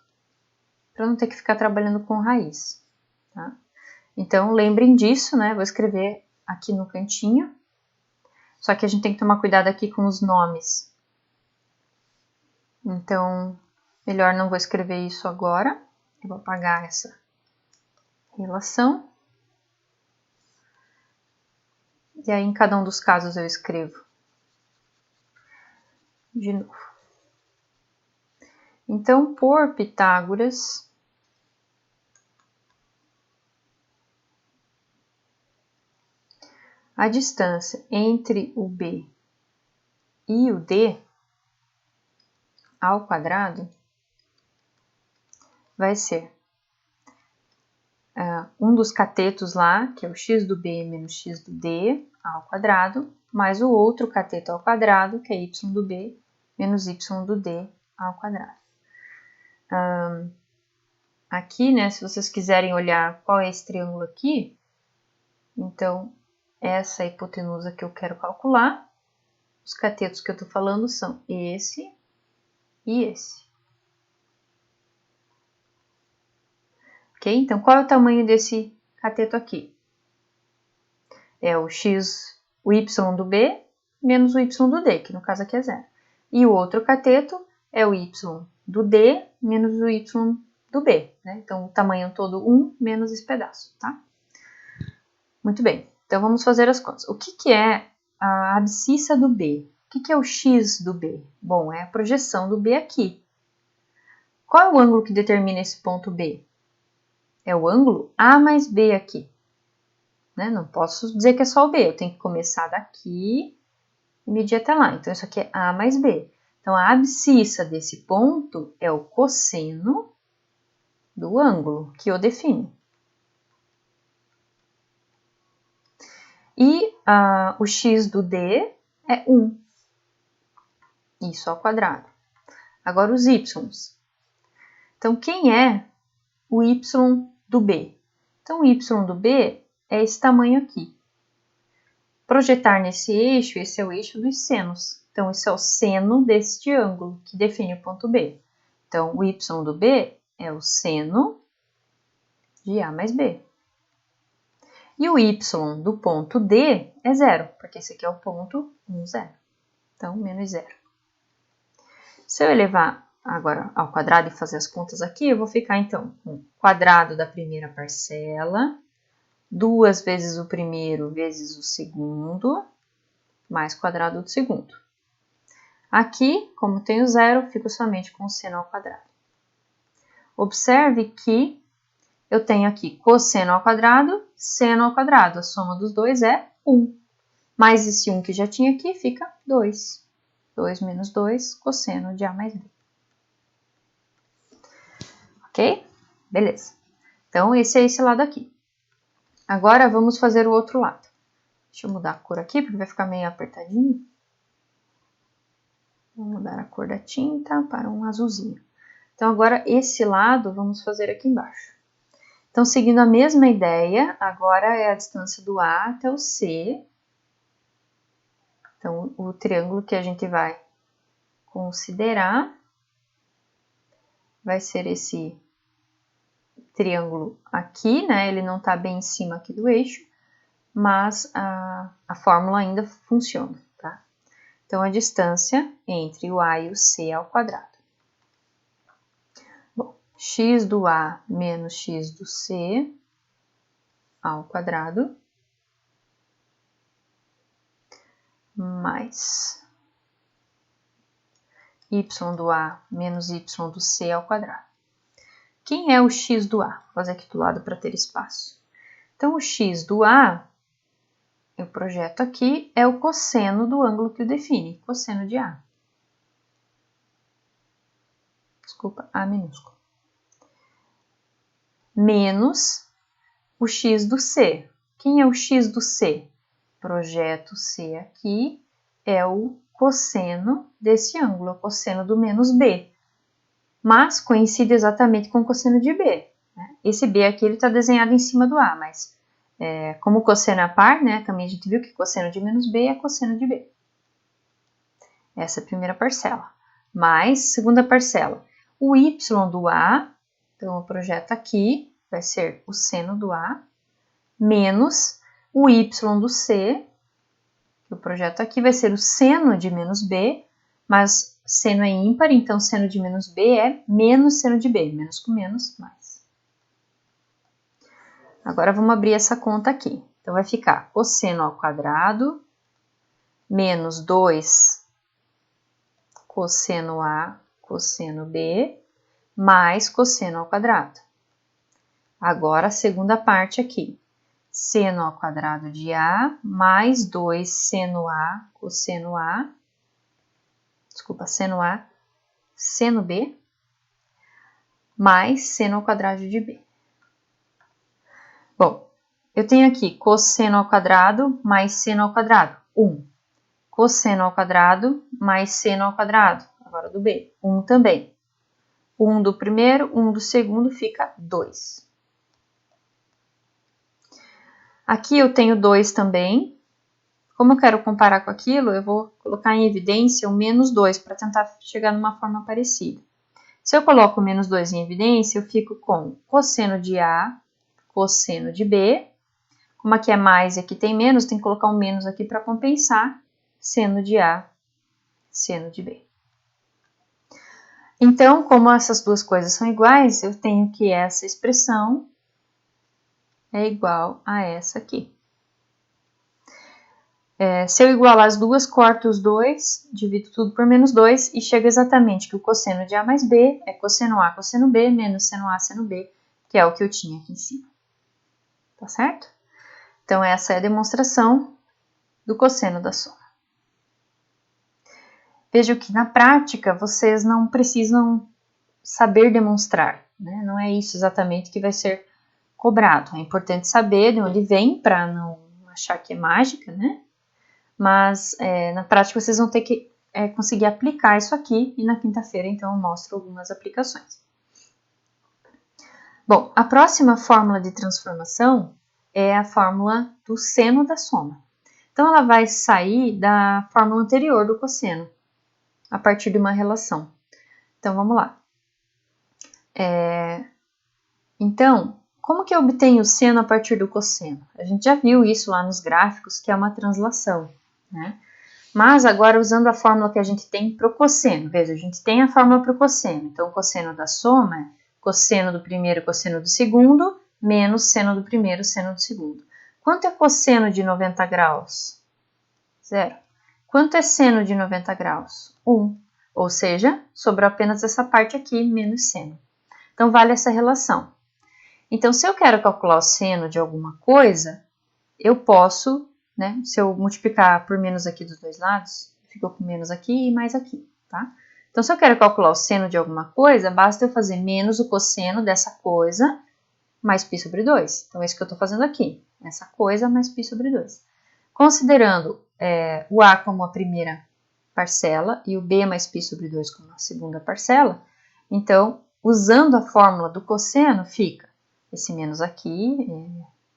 para não ter que ficar trabalhando com raiz. Tá? Então, lembrem disso, né? Vou escrever aqui no cantinho. Só que a gente tem que tomar cuidado aqui com os nomes. Então, melhor não vou escrever isso agora. Eu vou apagar essa relação. E aí, em cada um dos casos, eu escrevo de novo. Então, por Pitágoras, a distância entre o B e o D ao quadrado vai ser um dos catetos lá, que é o x do B menos x do D ao quadrado, mais o outro cateto ao quadrado, que é y do B menos y do D ao quadrado. Aqui, né, se vocês quiserem olhar qual é esse triângulo aqui, então, essa é a hipotenusa que eu quero calcular. Os catetos que eu estou falando são esse e esse. Ok? Então, qual é o tamanho desse cateto aqui? É o y do B menos o y do D, que no caso aqui é zero. E o outro cateto é o y do D menos o y do B. Né? Então, o tamanho todo 1 menos esse pedaço, tá? Muito bem. Então, vamos fazer as contas. O que é a abscissa do B? O que é o x do B? Bom, é a projeção do B aqui. Qual é o ângulo que determina esse ponto B? É o ângulo A mais B aqui. Né? Não posso dizer que é só o B, eu tenho que começar daqui e medir até lá. Então, isso aqui é A mais B. Então, a abscissa desse ponto é o cosseno do ângulo que eu defino. E o x do D é 1. Isso ao quadrado. Agora, os y's. Então, quem é o y do B. Então, o y do B é esse tamanho aqui. Projetar nesse eixo, esse é o eixo dos senos. Então, isso é o seno deste ângulo, que define o ponto B. Então, o y do B é o seno de A mais B. E o y do ponto D é zero, porque esse aqui é o ponto 1, 0. Então, menos 0. Se eu elevar agora ao quadrado e fazer as contas aqui, eu vou ficar, então, com o quadrado da primeira parcela, 2 vezes o primeiro vezes o segundo, mais quadrado do segundo. Aqui, como tem o zero, fico somente com o seno ao quadrado. Observe que eu tenho aqui cosseno ao quadrado, seno ao quadrado. A soma dos dois é 1. Mais esse 1 que já tinha aqui fica 2. 2 menos 2, cosseno de A mais B. Ok? Beleza. Então, esse é esse lado aqui. Agora, vamos fazer o outro lado. Deixa eu mudar a cor aqui, porque vai ficar meio apertadinho. Vou mudar a cor da tinta para um azulzinho. Então, agora, esse lado, vamos fazer aqui embaixo. Então, seguindo a mesma ideia, agora é a distância do A até o C. Então, o triângulo que a gente vai considerar vai ser esse triângulo aqui, né? Ele não está bem em cima aqui do eixo, mas a fórmula ainda funciona, tá? Então, a distância entre o A e o C ao quadrado. Bom, x do A menos x do C ao quadrado, mais y do A menos y do C ao quadrado. Quem é o x do A? Vou fazer aqui do lado para ter espaço. Então, o x do A, eu projeto aqui, é o cosseno do ângulo que o define, cosseno de A. Desculpa, A minúsculo. Menos o x do C. Quem é o x do C? Projeto C aqui, é o cosseno desse ângulo, é o cosseno do menos B. Mas coincide exatamente com o cosseno de B. Né? Esse B aqui está desenhado em cima do A, mas como o cosseno é par, né, também a gente viu que cosseno de menos B é cosseno de B. Essa é a primeira parcela. Mais, segunda parcela, o y do A, então eu projeto aqui, vai ser o seno do A, menos o y do C, que eu projeto aqui, vai ser o seno de menos B, mas seno é ímpar, então seno de menos B é menos seno de B, menos com menos, mais. Agora, vamos abrir essa conta aqui. Então, vai ficar cosseno ao quadrado, menos 2 cosseno A, cosseno B, mais cosseno ao quadrado. Agora, a segunda parte aqui. Seno ao quadrado de A, mais 2 seno A, cosseno A. Desculpa, seno A, seno B, mais seno ao quadrado de B. Bom, eu tenho aqui cosseno ao quadrado mais seno ao quadrado, 1. Cosseno ao quadrado mais seno ao quadrado, agora do B, 1 também. 1 do primeiro, 1 do segundo, fica 2. Aqui eu tenho 2 também. Como eu quero comparar com aquilo, eu vou colocar em evidência o menos 2 para tentar chegar numa forma parecida. Se eu coloco o menos 2 em evidência, eu fico com cosseno de A, cosseno de B. Como aqui é mais e aqui tem menos, tem que colocar um menos aqui para compensar. Seno de A, seno de B. Então, como essas duas coisas são iguais, eu tenho que essa expressão é igual a essa aqui. Se eu igualar as duas, corto os dois, divido tudo por menos 2 e chego exatamente que o cosseno de A mais B é cosseno A, cosseno B, menos seno A, seno B, que é o que eu tinha aqui em cima. Tá certo? Então, essa é a demonstração do cosseno da soma. Vejo que na prática vocês não precisam saber demonstrar, né? Não é isso exatamente que vai ser cobrado. É importante saber de onde vem para não achar que é mágica, né? Mas na prática vocês vão ter que conseguir aplicar isso aqui e na quinta-feira então eu mostro algumas aplicações. Bom, a próxima fórmula de transformação é a fórmula do seno da soma. Então, ela vai sair da fórmula anterior do cosseno, a partir de uma relação. Então, vamos lá. Então, como que eu obtenho o seno a partir do cosseno? A gente já viu isso lá nos gráficos, que é uma translação, né? Mas agora, usando a fórmula que a gente tem para o cosseno. Veja, a gente tem a fórmula para o cosseno. Então, o cosseno da soma é cosseno do primeiro, cosseno do segundo, menos seno do primeiro, seno do segundo. Quanto é cosseno de 90 graus? 0. Quanto é seno de 90 graus? 1. Ou seja, sobrou apenas essa parte aqui, menos seno. Então, vale essa relação. Então, se eu quero calcular o seno de alguma coisa, eu posso, né? Se eu multiplicar por menos aqui dos dois lados, ficou com menos aqui e mais aqui, tá? Então, se eu quero calcular o seno de alguma coisa, basta eu fazer menos o cosseno dessa coisa mais π sobre 2. Então, é isso que eu estou fazendo aqui. Essa coisa mais π sobre 2. Considerando o A como a primeira parcela e o B mais π sobre 2 como a segunda parcela, então, usando a fórmula do cosseno, fica esse menos aqui,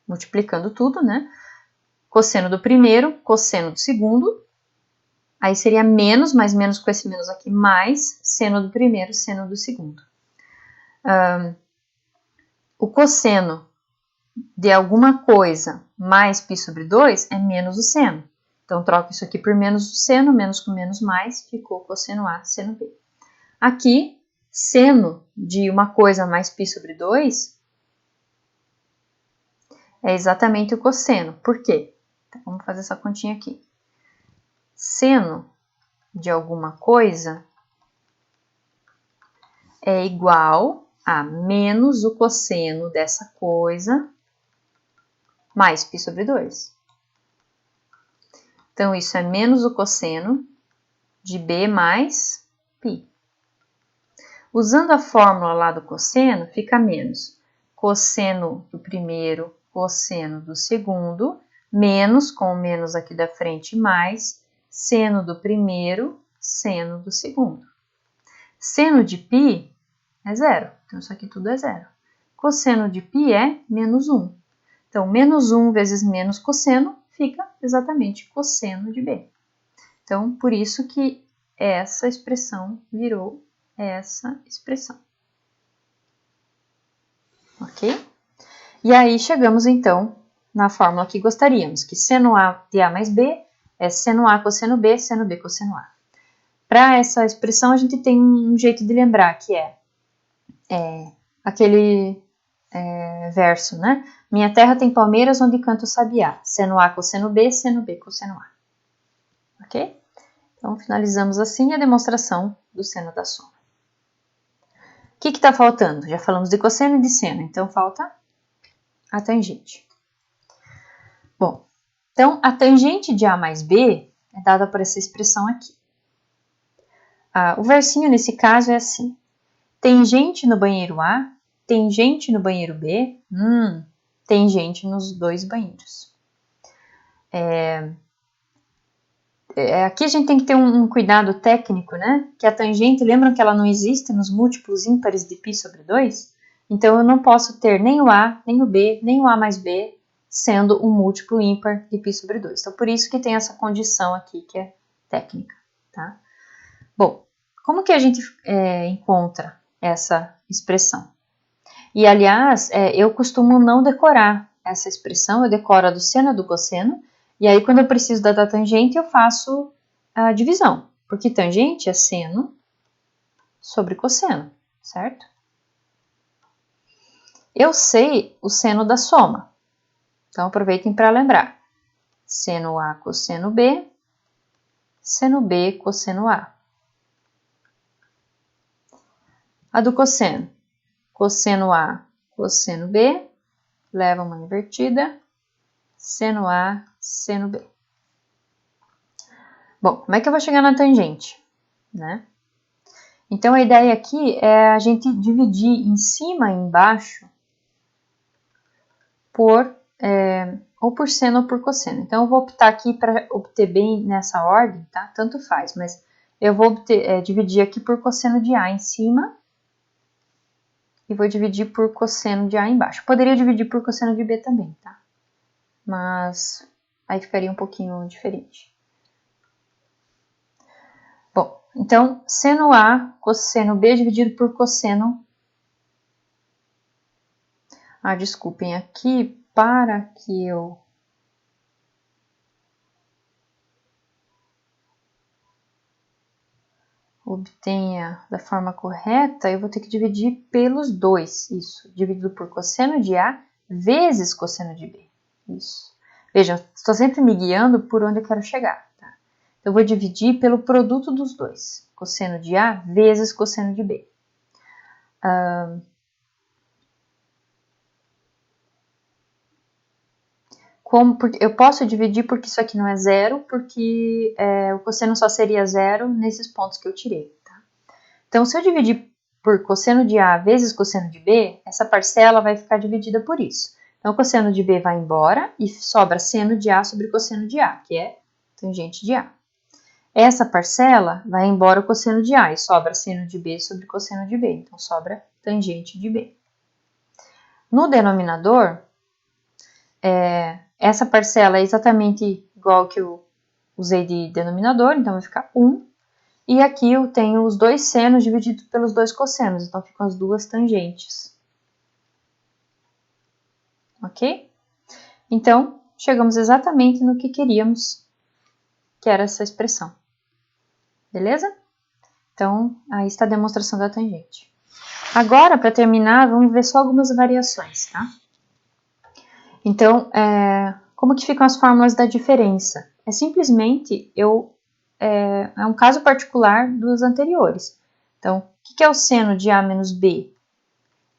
multiplicando tudo, né? Cosseno do primeiro, cosseno do segundo, aí seria menos, mais menos com esse menos aqui, mais seno do primeiro, seno do segundo. O cosseno de alguma coisa mais π sobre 2 é menos o seno. Então, troco isso aqui por menos o seno, menos com menos mais, ficou cosseno A, seno B. Aqui, seno de uma coisa mais π sobre 2 é exatamente o cosseno. Por quê? Então, vamos fazer essa continha aqui. Seno de alguma coisa é igual a menos o cosseno dessa coisa mais π sobre 2. Então, isso é menos o cosseno de B mais π. Usando a fórmula lá do cosseno, fica menos cosseno do primeiro, cosseno do segundo, menos, com o menos aqui da frente, mais seno do primeiro, seno do segundo. Seno de π é 0, então isso aqui tudo é 0. Cosseno de π é menos 1. Então, menos 1 vezes menos cosseno fica exatamente cosseno de B. Então, por isso que essa expressão virou essa expressão. Ok? E aí chegamos, então, na fórmula que gostaríamos, que seno A de A mais B é seno A cosseno B, seno B cosseno A. Para essa expressão, a gente tem um jeito de lembrar, que é aquele verso, né? Minha terra tem palmeiras onde canta o sabiá. Seno A cosseno B, seno B cosseno A. Ok? Então, finalizamos assim a demonstração do seno da soma. O que está faltando? Já falamos de cosseno e de seno, então falta a tangente. Bom, então a tangente de A mais B é dada por essa expressão aqui. O versinho nesse caso é assim. Tem gente no banheiro A, tem gente no banheiro B, tem gente nos dois banheiros. Aqui a gente tem que ter um cuidado técnico, né? Que a tangente, lembram que ela não existe nos múltiplos ímpares de π sobre 2? Então, eu não posso ter nem o A, nem o B, nem o A mais B sendo um múltiplo ímpar de π sobre 2. Então, por isso que tem essa condição aqui, que é técnica, tá? Bom, como que a gente encontra essa expressão? E, aliás, eu costumo não decorar essa expressão, eu decoro a do seno e do cosseno, e aí, quando eu preciso da tangente, eu faço a divisão, porque tangente é seno sobre cosseno, certo? Eu sei o seno da soma, então aproveitem para lembrar. Seno A cosseno B, seno B cosseno A. A do cosseno, cosseno A, cosseno B, leva uma invertida, seno A, seno B. Bom, como é que eu vou chegar na tangente, né? Então, a ideia aqui é a gente dividir em cima e embaixo ou por seno ou por cosseno. Então, eu vou optar aqui para obter bem nessa ordem, tá? Tanto faz, mas eu vou dividir aqui por cosseno de A em cima e vou dividir por cosseno de A embaixo. Poderia dividir por cosseno de B também, tá? Mas aí ficaria um pouquinho diferente. Bom, então, seno A, cosseno B dividido por cosseno... desculpem, aqui, para que eu obtenha da forma correta, eu vou ter que dividir pelos dois, isso, dividido por cosseno de A vezes cosseno de B, isso. Vejam, estou sempre me guiando por onde eu quero chegar, tá? Então, eu vou dividir pelo produto dos dois, cosseno de A vezes cosseno de B. Eu posso dividir porque isso aqui não é zero, porque o cosseno só seria zero nesses pontos que eu tirei, tá? Então, se eu dividir por cosseno de A vezes cosseno de B, essa parcela vai ficar dividida por isso. Então, o cosseno de B vai embora e sobra seno de A sobre cosseno de A, que é tangente de A. Essa parcela vai embora o cosseno de A e sobra seno de B sobre cosseno de B, então sobra tangente de B. No denominador, essa parcela é exatamente igual que eu usei de denominador, então vai ficar 1. E aqui eu tenho os dois senos divididos pelos dois cossenos, então ficam as duas tangentes. Ok? Então, chegamos exatamente no que queríamos, que era essa expressão. Beleza? Então, aí está a demonstração da tangente. Agora, para terminar, vamos ver só algumas variações, tá? Então, como que ficam as fórmulas da diferença? É simplesmente é um caso particular dos anteriores. Então, o que é o seno de A menos B?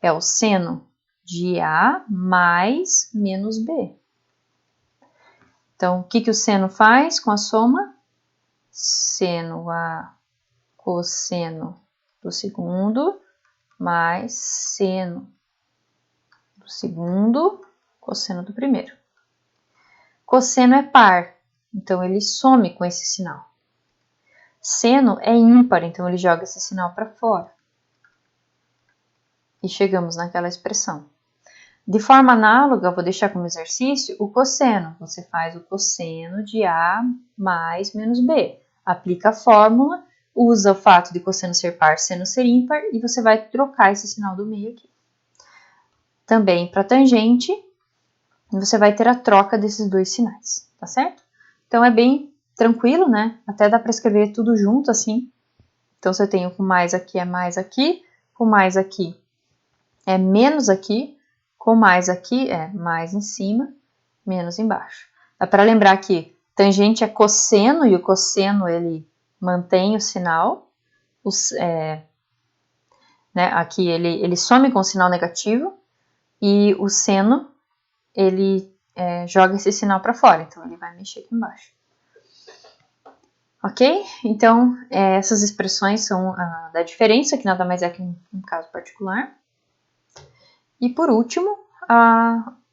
É o seno de A mais menos B. Então, o que o seno faz com a soma? Seno A cosseno do segundo mais seno do segundo cosseno do primeiro. Cosseno é par, então ele some com esse sinal. Seno é ímpar, então ele joga esse sinal para fora. E chegamos naquela expressão. De forma análoga, vou deixar como exercício o cosseno. Você faz o cosseno de A mais menos B. Aplica a fórmula, usa o fato de cosseno ser par, seno ser ímpar, e você vai trocar esse sinal do meio aqui. Também para tangente, você vai ter a troca desses dois sinais, tá certo? Então, é bem tranquilo, né? Até dá para escrever tudo junto assim. Então, se eu tenho com mais aqui é mais aqui, com mais aqui é menos aqui, com mais aqui é mais em cima, menos embaixo. Dá para lembrar que tangente é cosseno e o cosseno ele mantém o sinal. Aqui ele some com o sinal negativo e o seno ele joga esse sinal para fora, então ele vai mexer aqui embaixo. Ok? Então, essas expressões são da diferença, que nada mais é que um caso particular. E por último,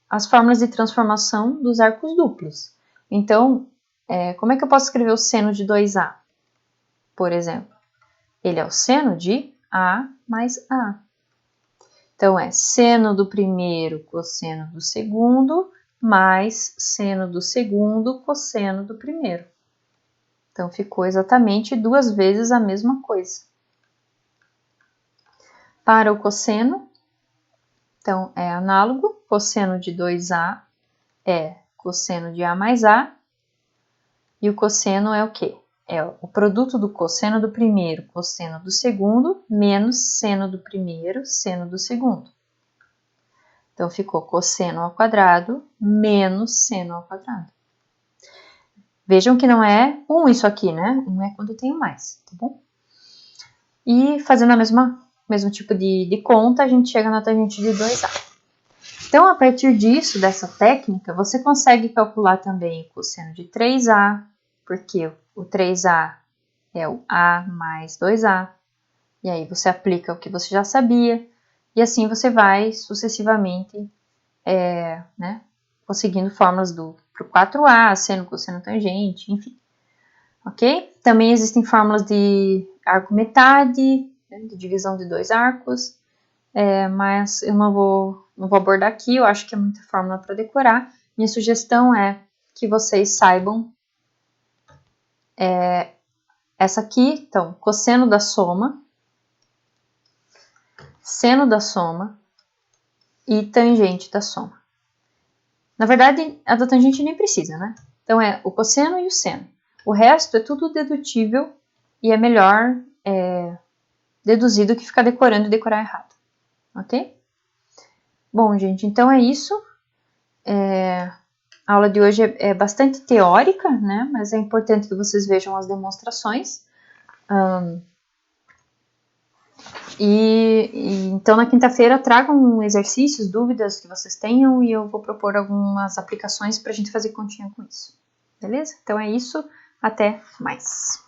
as fórmulas de transformação dos arcos duplos. Então, como é que eu posso escrever o seno de 2A? Por exemplo, ele é o seno de A mais A. Então, é seno do primeiro cosseno do segundo mais seno do segundo cosseno do primeiro. Então, ficou exatamente duas vezes a mesma coisa. Para o cosseno, então, é análogo. Cosseno de 2A é cosseno de A mais A. E o cosseno é o quê? É o produto do cosseno do primeiro, cosseno do segundo, menos seno do primeiro, seno do segundo. Então, ficou cosseno ao quadrado menos seno ao quadrado. Vejam que não é 1 isso aqui, né? 1 é quando eu tenho mais, tá bom? E fazendo a mesmo tipo de conta, a gente chega na tangente de 2A. Então, a partir disso, dessa técnica, você consegue calcular também o cosseno de 3A, porque o 3A é o A mais 2A. E aí você aplica o que você já sabia, e assim você vai sucessivamente conseguindo fórmulas para o 4A, seno, cosseno, tangente, enfim. Ok? Também existem fórmulas de arco metade, de divisão de dois arcos, mas eu não vou abordar aqui, eu acho que é muita fórmula para decorar. Minha sugestão é que vocês saibam essa aqui, então, cosseno da soma, seno da soma e tangente da soma. Na verdade, a da tangente nem precisa, né? Então, é o cosseno e o seno. O resto é tudo dedutível e é melhor deduzir do que ficar decorando e decorar errado, ok? Bom, gente, então é isso. A aula de hoje é bastante teórica, né? Mas é importante que vocês vejam as demonstrações. Então, na quinta-feira, tragam exercícios, dúvidas que vocês tenham e eu vou propor algumas aplicações para a gente fazer continha com isso. Beleza? Então é isso. Até mais.